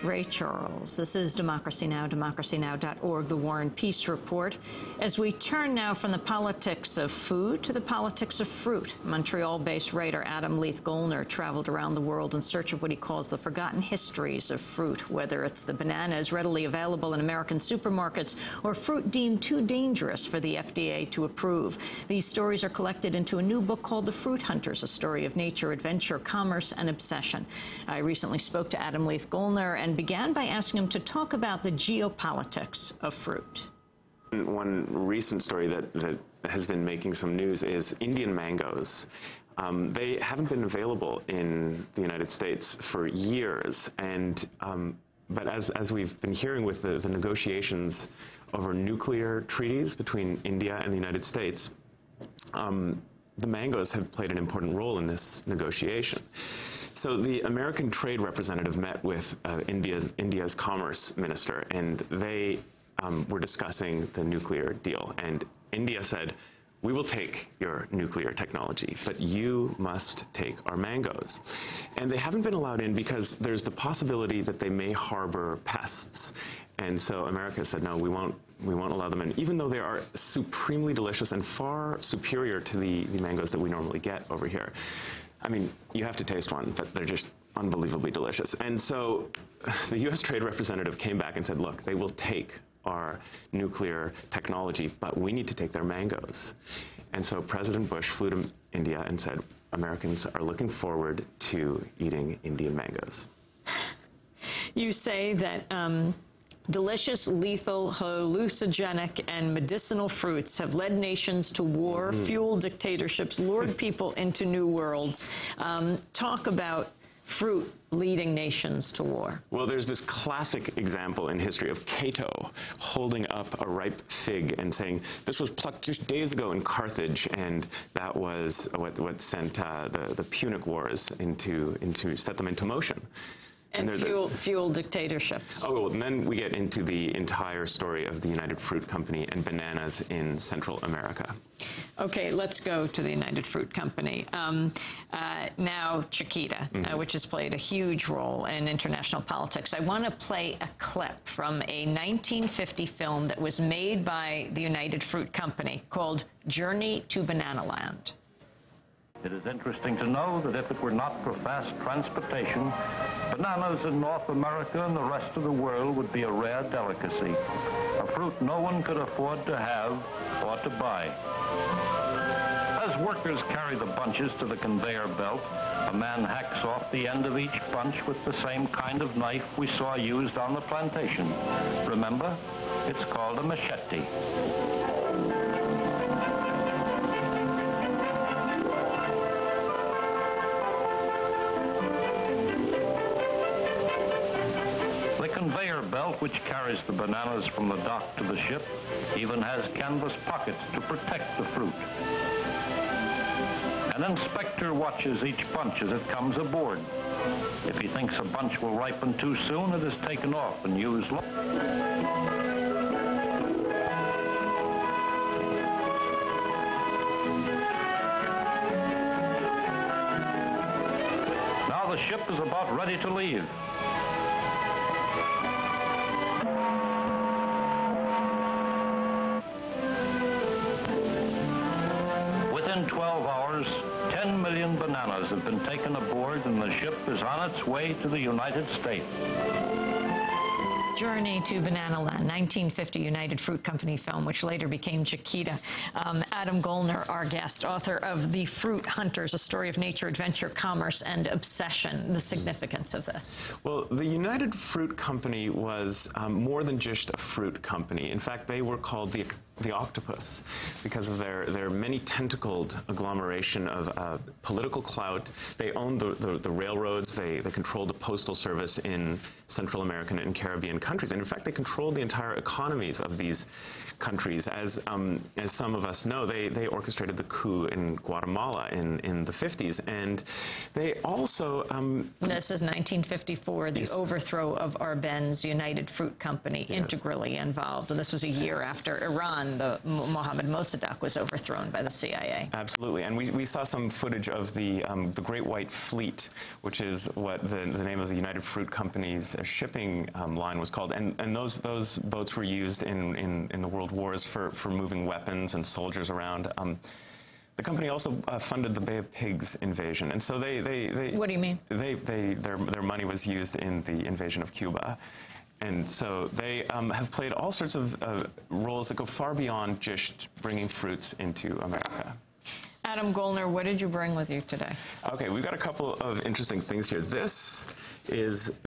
Ray Charles. This is Democracy Now!, democracynow.org, the War and Peace Report. As we turn now from the politics of food to the politics of fruit, Montreal-based writer Adam Leith Gollner traveled around the world in search of what he calls the forgotten histories of fruit, whether it's the bananas readily available in American supermarkets or fruit deemed too dangerous for the FDA to approve. These stories are collected into a new book called The Fruit Hunters, a story of nature, adventure, commerce, and obsession. I recently spoke to Adam Leith Gollner and began by asking him to talk about the geopolitics of fruit. One recent story that has been making some news is Indian mangoes. They haven't been available in the United States for years, and but as we've been hearing with the negotiations over nuclear treaties between India and the United States, the mangoes have played an important role in this negotiation. So the American trade representative met with India's commerce minister, and they were discussing the nuclear deal. And India said, we will take your nuclear technology, but you must take our mangoes. And they haven't been allowed in because there's the possibility that they may harbor pests. And so America said, no, we won't allow them in, even though they are supremely delicious and far superior to the mangoes that we normally get over here. I mean, you have to taste one, but they're just unbelievably delicious. And so the U.S. Trade Representative came back and said, look, they will take our nuclear technology, but we need to take their mangoes. And so President Bush flew to India and said, Americans are looking forward to eating Indian mangoes. You say that delicious, lethal, hallucinogenic, and medicinal fruits have led nations to war, fueled dictatorships, lured people into new worlds. Talk about fruit leading nations to war. Well, there's this classic example in history of Cato holding up a ripe fig and saying, this was plucked just days ago in Carthage, and that was what sent the Punic Wars set them into motion. And fuel dictatorships. Oh, well, and then we get into the entire story of the United Fruit Company and bananas in Central America. Okay, let's go to the United Fruit Company. Now Chiquita, which has played a huge role in international politics. I want to play a clip from a 1950 film that was made by the United Fruit Company called Journey to Banana Land. It is interesting to know that if it were not for fast transportation, bananas in North America and the rest of the world would be a rare delicacy, a fruit no one could afford to have or to buy. As workers carry the bunches to the conveyor belt, a man hacks off the end of each bunch with the same kind of knife we saw used on the plantation. Remember, it's called a machete. The conveyor belt, which carries the bananas from the dock to the ship, even has canvas pockets to protect the fruit. An inspector watches each bunch as it comes aboard. If he thinks a bunch will ripen too soon, it is taken off and used. Now the ship is about ready to leave. Within 12 hours, 10 million bananas have been taken aboard, and the ship is on its way to the United States. Journey to Banana Land, 1950 United Fruit Company film, which later became Chiquita. Adam Gollner, our guest, author of The Fruit Hunters, a story of nature, adventure, commerce, and obsession. The significance of this. Well, the United Fruit Company was more than just a fruit company. In fact, they were called the octopus because of their many tentacled agglomeration of political clout. They owned the railroads. They controlled the postal service in Central American and Caribbean countries. And in fact, they controlled the entire economies of these countries. As some of us know, they orchestrated the coup in Guatemala in the 50s. And they also... this is 1954, the overthrow of Arbenz United Fruit Company, integrally involved. And this was a year after Iran son, Mohammad Mossadegh, was overthrown by the CIA. Absolutely, and we saw some footage of the Great White Fleet, which is what the name of the United Fruit Company's shipping line was called, and those boats were used in the World Wars for moving weapons and soldiers around. The company also funded the Bay of Pigs invasion, and so they What do you mean? Their money was used in the invasion of Cuba. And so they have played all sorts of roles that go far beyond just bringing fruits into America. Adam Gollner, what did you bring with you today? Okay, we've got a couple of interesting things here. This is